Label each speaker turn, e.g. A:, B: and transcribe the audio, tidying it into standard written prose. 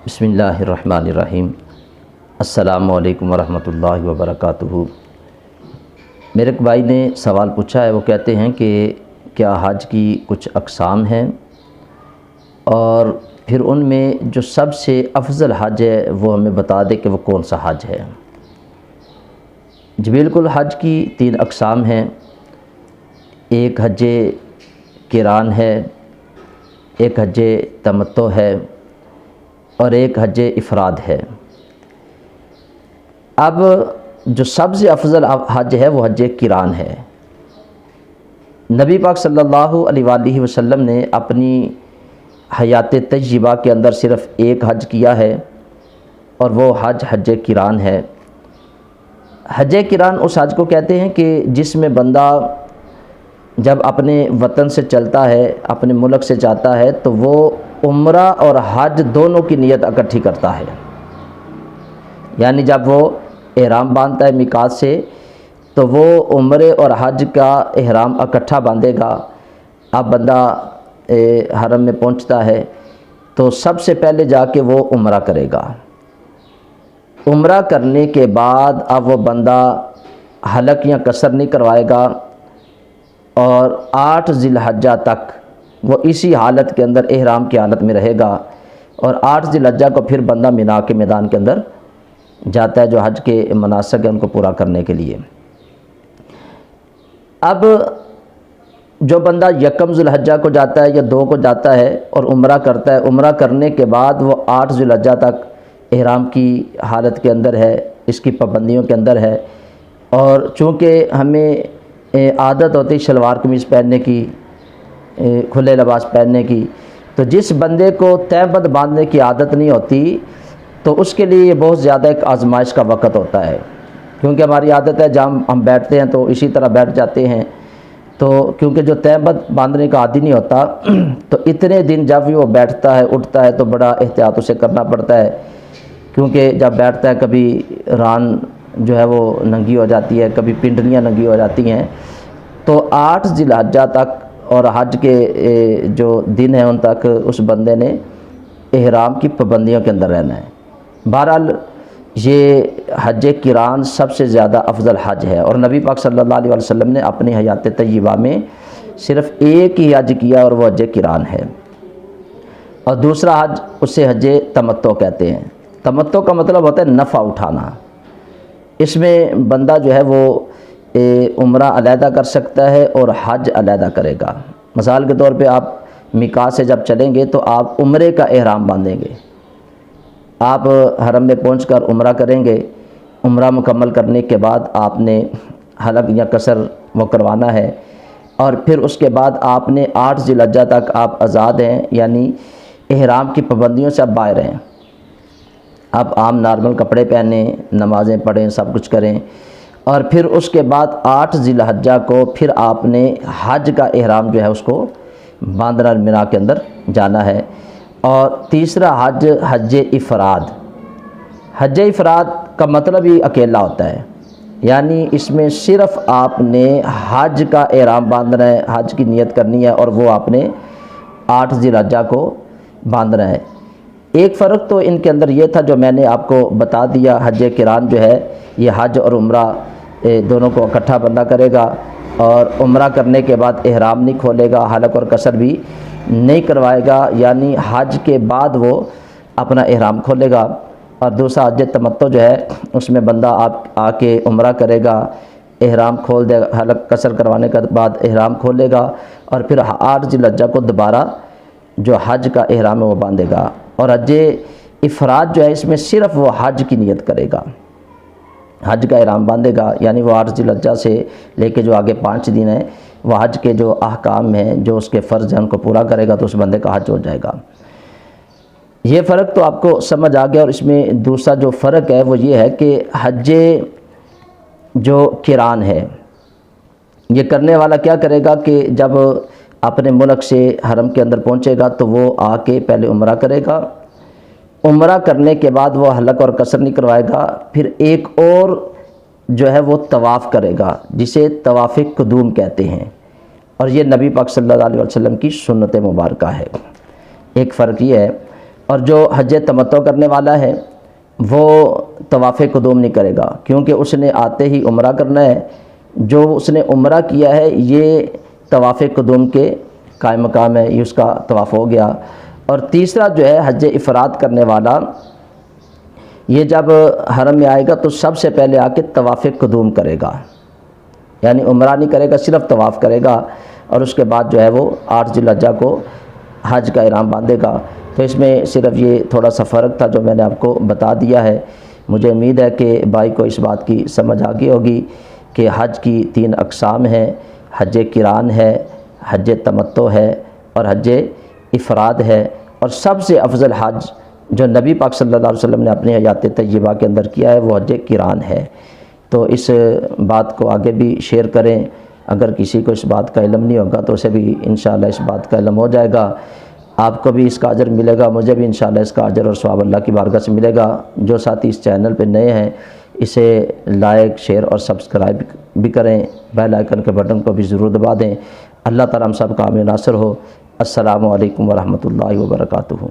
A: بسم اللہ الرحمن الرحیم۔ السلام علیکم ورحمۃ اللہ وبرکاتہ۔ میرے ایک بھائی نے سوال پوچھا ہے، وہ کہتے ہیں کہ کیا حج کی کچھ اقسام ہیں اور پھر ان میں جو سب سے افضل حج ہے وہ ہمیں بتا دے کہ وہ کون سا حج ہے۔ جی بالکل، حج کی 3 اقسام ہیں۔ ایک حج قران ہے، ایک حج تمتع ہے اور ایک حج افراد ہے۔ اب جو سب سے افضل حج ہے وہ حج قران ہے۔ نبی پاک صلی اللہ علیہ وآلہ وسلم نے اپنی حیات طیبہ کے اندر صرف ایک حج کیا ہے اور وہ حج قران ہے۔ حج قران اس حج کو کہتے ہیں کہ جس میں بندہ جب اپنے وطن سے چلتا ہے، اپنے ملک سے جاتا ہے، تو وہ عمرہ اور حج دونوں کی نیت اکٹھی کرتا ہے۔ یعنی جب وہ احرام باندھتا ہے میقات سے تو وہ عمرے اور حج کا احرام اکٹھا باندھے گا۔ اب بندہ حرم میں پہنچتا ہے تو سب سے پہلے جا کے وہ عمرہ کرے گا۔ عمرہ کرنے کے بعد اب وہ بندہ حلق یا قصر نہیں کروائے گا اور 8 ذی الحجہ تک وہ اسی حالت کے اندر احرام کی حالت میں رہے گا، اور 8 ذی الحجہ کو پھر بندہ مینا کے میدان کے اندر جاتا ہے جو حج کے مناسک ہیں ان کو پورا کرنے کے لیے۔ اب جو بندہ یکم ذی الحجہ کو جاتا ہے یا 2 کو جاتا ہے اور عمرہ کرتا ہے، عمرہ کرنے کے بعد وہ 8 ذی الحجہ تک احرام کی حالت کے اندر ہے، اس کی پابندیوں کے اندر ہے۔ اور چونکہ ہمیں عادت ہوتی شلوار قمیض پہننے کی، کھلے لباس پہننے کی، تو جس بندے کو تہبند باندھنے کی عادت نہیں ہوتی تو اس کے لیے یہ بہت زیادہ ایک آزمائش کا وقت ہوتا ہے، کیونکہ ہماری عادت ہے جہاں ہم بیٹھتے ہیں تو اسی طرح بیٹھ جاتے ہیں۔ تو کیونکہ جو تہبند باندھنے کا عادی نہیں ہوتا تو اتنے دن جب بھی وہ بیٹھتا ہے اٹھتا ہے تو بڑا احتیاط اسے کرنا پڑتا ہے، کیونکہ جب بیٹھتا ہے کبھی ران جو ہے وہ ننگی ہو جاتی ہے، کبھی پنڈلیاں ننگی ہو جاتی ہیں۔ تو 8 ذی الحجہ تک اور حج کے جو دن ہیں ان تک اس بندے نے احرام کی پابندیوں کے اندر رہنا ہے۔ بہرحال یہ حج قران سب سے زیادہ افضل حج ہے، اور نبی پاک صلی اللہ علیہ وسلم نے اپنی حیات طیبہ میں صرف ایک ہی حج کیا اور وہ حج قران ہے۔ اور دوسرا حج اسے حج تمتع کہتے ہیں۔ تمتع کا مطلب ہوتا ہے نفع اٹھانا۔ اس میں بندہ جو ہے وہ عمرہ علیحدہ کر سکتا ہے اور حج علیحدہ کرے گا۔ مثال کے طور پہ آپ میقات سے جب چلیں گے تو آپ عمرے کا احرام باندھیں گے، آپ حرم میں پہنچ کر عمرہ کریں گے۔ عمرہ مکمل کرنے کے بعد آپ نے حلق یا قصر وہ کروانا ہے، اور پھر اس کے بعد آپ نے 8 ذی الحجہ تک آپ آزاد ہیں، یعنی احرام کی پابندیوں سے آپ باہر ہیں۔ آپ عام نارمل کپڑے پہنیں، نمازیں پڑھیں، سب کچھ کریں، اور پھر اس کے بعد 8 ذی الحجہ کو پھر آپ نے حج کا احرام جو ہے اس کو باندھنا، مینا کے اندر جانا ہے۔ اور تیسرا حج حج افراد۔ حج افراد کا مطلب ہی اکیلا ہوتا ہے، یعنی اس میں صرف آپ نے حج کا احرام باندھنا ہے، حج کی نیت کرنی ہے، اور وہ آپ نے 8 ذی الحجہ کو باندھنا ہے۔ ایک فرق تو ان کے اندر یہ تھا جو میں نے آپ کو بتا دیا، حج قران جو ہے یہ حج اور عمرہ دونوں کو اکٹھا بندہ کرے گا، اور عمرہ کرنے کے بعد احرام نہیں کھولے گا، حلق اور قصر بھی نہیں کروائے گا، یعنی حج کے بعد وہ اپنا احرام کھولے گا۔ اور دوسرا حج تمتع جو ہے اس میں بندہ آ کے عمرہ کرے گا، احرام کھول دے گا، حلق قصر کروانے کے بعد احرام کھولے گا، اور پھر 8 ذی الحجہ کو دوبارہ جو حج کا احرام ہے وہ باندھے گا۔ اور حج افراد جو ہے اس میں صرف وہ حج کی نیت کرے گا، حج کا احرام باندھے گا، یعنی وہ 8 ذی الحجہ سے لے کے جو آگے 5 دن ہیں وہ حج کے جو احکام ہیں، جو اس کے فرض ہیں ان کو پورا کرے گا تو اس بندے کا حج ہو جائے گا۔ یہ فرق تو آپ کو سمجھ آ گیا۔ اور اس میں دوسرا جو فرق ہے وہ یہ ہے کہ حج جو قران ہے یہ کرنے والا کیا کرے گا کہ جب اپنے ملک سے حرم کے اندر پہنچے گا تو وہ آ کے پہلے عمرہ کرے گا، عمرہ کرنے کے بعد وہ حلق اور قصر نہیں کروائے گا، پھر ایک اور جو ہے وہ طواف کرے گا جسے طواف قدوم کہتے ہیں، اور یہ نبی پاک صلی اللہ علیہ وسلم کی سنت مبارکہ ہے۔ ایک فرق یہ ہے اور جو حج تمتع کرنے والا ہے وہ طواف قدوم نہیں کرے گا، کیونکہ اس نے آتے ہی عمرہ کرنا ہے۔ جو اس نے عمرہ کیا ہے یہ طواف قدوم کے قائم مقام ہے، یہ اس کا طواف ہو گیا۔ اور تیسرا جو ہے حج افراد کرنے والا، یہ جب حرم میں آئے گا تو سب سے پہلے آ کے طواف قدوم کرے گا، یعنی عمرہ نہیں کرے گا، صرف طواف کرے گا، اور اس کے بعد جو ہے وہ 8 ذی الحجہ کو حج کا احرام باندھے گا۔ تو اس میں صرف یہ تھوڑا سا فرق تھا جو میں نے آپ کو بتا دیا ہے۔ مجھے امید ہے کہ بھائی کو اس بات کی سمجھ آ گئی ہوگی کہ حج کی 3 اقسام ہیں، حج قران ہے، حج تمتع ہے اور حج افراد ہے، اور سب سے افضل حج جو نبی پاک صلی اللہ علیہ وسلم نے اپنی حیات طیبہ کے اندر کیا ہے وہ حج قران ہے۔ تو اس بات کو آگے بھی شیئر کریں، اگر کسی کو اس بات کا علم نہیں ہوگا تو اسے بھی انشاءاللہ اس بات کا علم ہو جائے گا، آپ کو بھی اس کا اجر ملے گا، مجھے بھی انشاءاللہ اس کا اجر اور ثواب اللہ کی بارگاہ سے ملے گا۔ جو ساتھی اس چینل پہ نئے ہیں اسے لائک، شیئر اور سبسکرائب بھی کریں، بیل آئیکن کے بٹن کو بھی ضرور دبا دیں۔ اللہ تعالیٰ ہم سب کا حامی ناصر ہو۔ السلام علیکم ورحمۃ اللہ وبرکاتہ۔